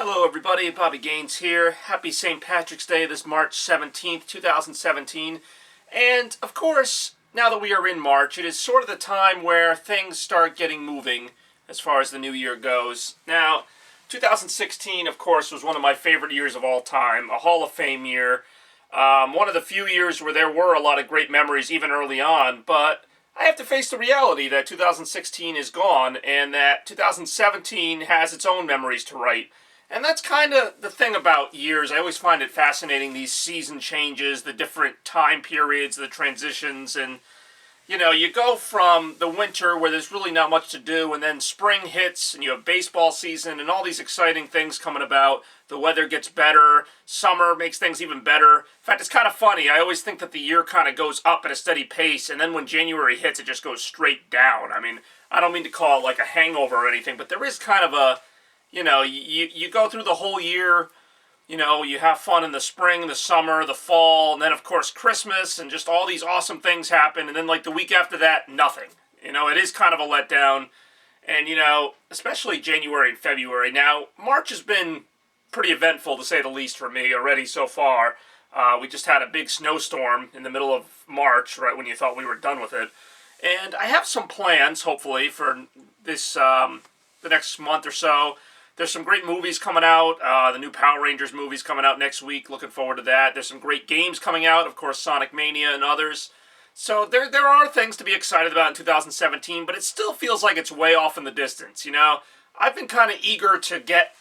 Hello everybody, Bobby Gaines here. Happy St. Patrick's Day this March 17th, 2017. And, of course, now that we are in March, it is sort of the time where things start getting moving as far as the new year goes. Now, 2016, of course, was one of my favorite years of all time, a Hall of Fame year. One of the few years where there were a lot of great memories even early on, but I have to face the reality that 2016 is gone and that 2017 has its own memories to write. And that's kind of the thing about years. I always find it fascinating, these season changes, the different time periods, the transitions, and you go from the winter where there's really not much to do, and then spring hits, and you have baseball season, and all these exciting things coming about. The weather gets better. Summer makes things even better. In fact, it's kind of funny. I always think that the year kind of goes up at a steady pace, and then when January hits, it just goes straight down. I mean, I don't mean to call it like a hangover or anything, but there is kind of a, you go through the whole year. You have fun in the spring, the summer, the fall, and then, of course, Christmas, and just all these awesome things happen, and then, like, the week after that, nothing. It is kind of a letdown, and, especially January and February. Now, March has been pretty eventful, to say the least, for me already so far. We just had a big snowstorm in the middle of March, right when you thought we were done with it, and I have some plans, hopefully, for this, the next month or so. There's some great movies coming out. The new Power Rangers movie's coming out next week. Looking forward to that. There's some great games coming out. Of course, Sonic Mania and others. So there are things to be excited about in 2017, but it still feels like it's way off in the distance, I've been kind of eager to get,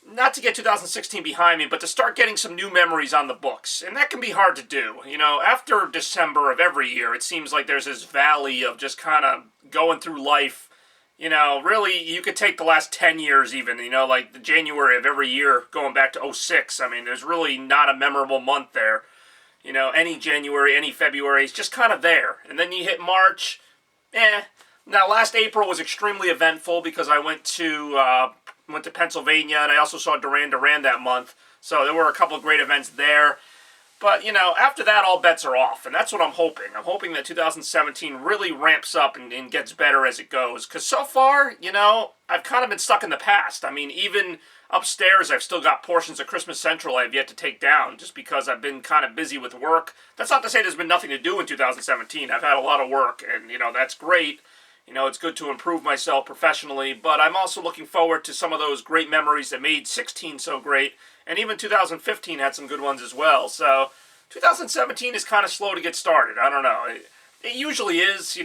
not to get 2016 behind me, but to start getting some new memories on the books. And that can be hard to do. After December of every year, it seems like there's this valley of just kind of going through life. Really, you could take the last 10 years even, like the January of every year going back to '06. I mean, there's really not a memorable month there. Any January, any February, it's just kind of there. And then you hit March, Now, last April was extremely eventful because I went to Pennsylvania, and I also saw Duran Duran that month. So there were a couple of great events there. But, after that, all bets are off, and that's what I'm hoping. I'm hoping that 2017 really ramps up and gets better as it goes. Because so far, I've kind of been stuck in the past. I mean, even upstairs, I've still got portions of Christmas Central I've yet to take down, just because I've been kind of busy with work. That's not to say there's been nothing to do in 2017. I've had a lot of work, and, that's great. It's good to improve myself professionally, but I'm also looking forward to some of those great memories that made 16 so great, and even 2015 had some good ones as well. So 2017 is kind of slow to get started. I don't know. It usually is, you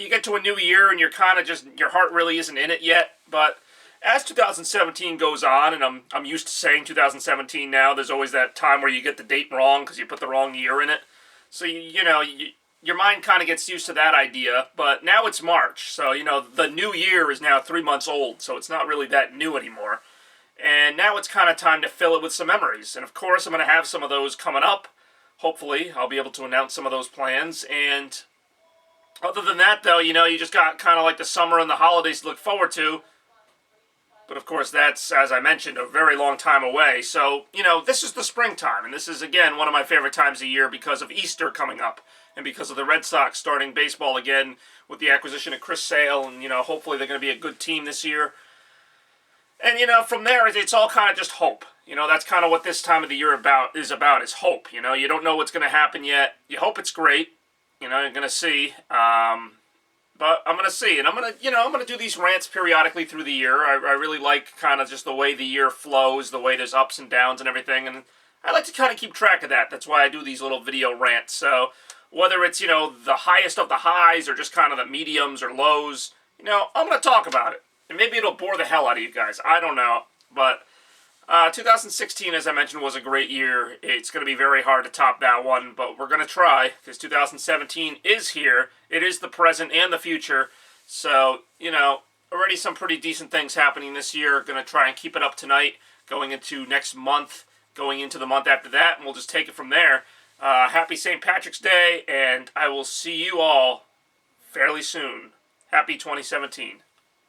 get to a new year and you're kind of just, your heart really isn't in it yet, but as 2017 goes on, and I'm used to saying 2017 now, there's always that time where you get the date wrong because you put the wrong year in it. So, your mind kind of gets used to that idea, but now it's March, so, the new year is now 3 months old, so it's not really that new anymore. And now it's kind of time to fill it with some memories, and of course I'm going to have some of those coming up. Hopefully, I'll be able to announce some of those plans, and other than that, though, you just got kind of like the summer and the holidays to look forward to. But of course, that's, as I mentioned, a very long time away. So, this is the springtime, and this is, again, one of my favorite times of year because of Easter coming up, and because of the Red Sox starting baseball again with the acquisition of Chris Sale, and, hopefully they're going to be a good team this year. And, from there, it's all kind of just hope. That's kind of what this time of the year is hope. You don't know what's going to happen yet. You hope it's great. You're going to see. But I'm going to see, and I'm going to do these rants periodically through the year. I really like kind of just the way the year flows, the way there's ups and downs and everything, and I like to kind of keep track of that. That's why I do these little video rants. So whether it's, the highest of the highs or just kind of the mediums or lows, I'm going to talk about it. And maybe it'll bore the hell out of you guys. I don't know. But 2016, as I mentioned, was a great year. It's going to be very hard to top that one, but we're going to try, because 2017 is here. It is the present and the future. So, already some pretty decent things happening this year. Going to try and keep it up tonight, going into next month, going into the month after that, and we'll just take it from there. Happy St. Patrick's Day, and I will see you all fairly soon. Happy 2017.